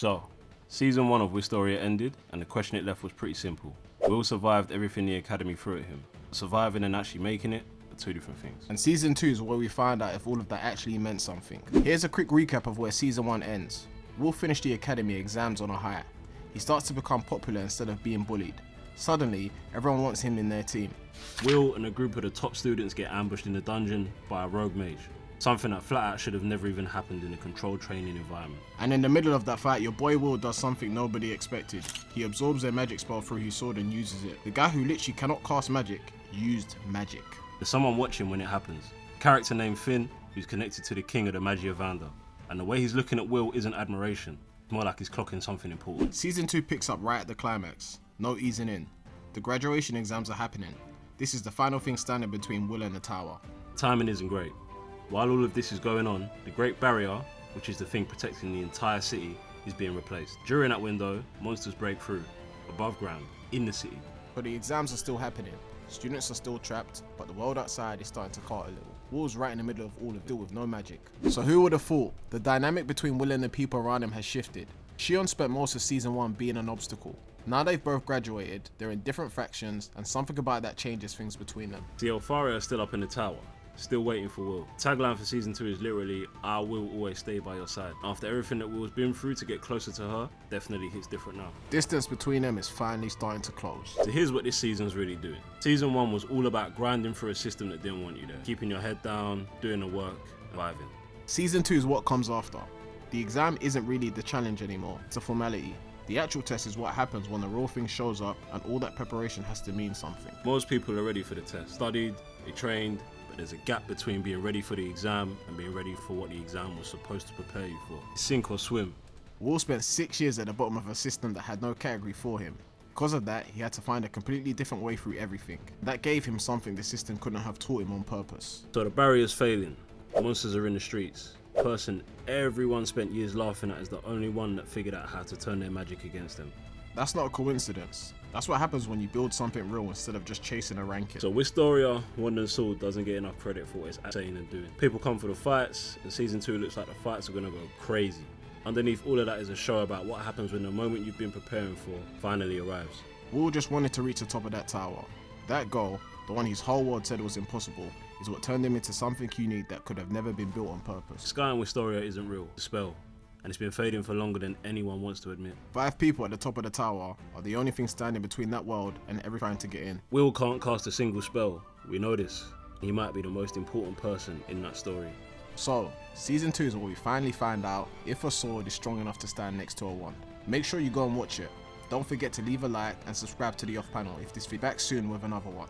So, season 1 of Wistoria ended, and the question it left was pretty simple. Will survived everything the Academy threw at him. Surviving and actually making it are two different things. And season 2 is where we find out if all of that actually meant something. Here's a quick recap of where season 1 ends. Will finished the Academy exams on a high. He starts to become popular instead of being bullied. Suddenly, everyone wants him in their team. Will and a group of the top students get ambushed in the dungeon by a rogue mage. Something that flat out should have never even happened in a controlled training environment. And in the middle of that fight, your boy Will does something nobody expected. He absorbs their magic spell through his sword and uses it. The guy who literally cannot cast magic, used magic. There's someone watching when it happens. A character named Finn, who's connected to the king of the Magia Vanda. And the way he's looking at Will isn't admiration. It's more like he's clocking something important. Season 2 picks up right at the climax. No easing in. The graduation exams are happening. This is the final thing standing between Will and the tower. Timing isn't great. While all of this is going on, the Great Barrier, which is the thing protecting the entire city, is being replaced. During that window, monsters break through, above ground, in the city. But the exams are still happening. Students are still trapped, but the world outside is starting to cart a little. Will's right in the middle of all of it, still with no magic. So who would have thought? The dynamic between Will and the people around him has shifted. Shion spent most of season 1 being an obstacle. Now they've both graduated, they're in different factions, and something about that changes things between them. The Elfaria are still up in the tower, still waiting for Will. Tagline for season 2 is literally, I will always stay by your side. After everything that Will's been through to get closer to her, definitely hits different now. Distance between them is finally starting to close. So here's what this season's really doing. Season 1 was all about grinding through a system that didn't want you there. Keeping your head down, doing the work, surviving. Season 2 is what comes after. The exam isn't really the challenge anymore, it's a formality. The actual test is what happens when the real thing shows up and all that preparation has to mean something. Most people are ready for the test. Studied, they trained, but there's a gap between being ready for the exam and being ready for what the exam was supposed to prepare you for. Sink or swim. Will spent 6 years at the bottom of a system that had no category for him. Because of that, he had to find a completely different way through everything. That gave him something the system couldn't have taught him on purpose. So the barrier's failing. Monsters are in the streets. Person everyone spent years laughing at is the only one that figured out how to turn their magic against them. That's not a coincidence. That's what happens when you build something real instead of just chasing a ranking. So Wistoria, Wand and Sword doesn't get enough credit for what it's saying and doing. People come for the fights, and season 2 looks like the fights are gonna go crazy. Underneath all of that is a show about what happens when the moment you've been preparing for finally arrives. Will just wanted to reach the top of that tower. That goal, the one his whole world said was impossible, is what turned him into something unique that could have never been built on purpose. Sky in Wistoria isn't real, it's a spell, and it's been fading for longer than anyone wants to admit. 5 people at the top of the tower are the only thing standing between that world and everyone trying to get in. Will can't cast a single spell, we know this. He might be the most important person in that story. So, season 2 is where we finally find out if a sword is strong enough to stand next to a wand. Make sure you go and watch it. Don't forget to leave a like and subscribe to the OffPanel if this feedback soon with another one.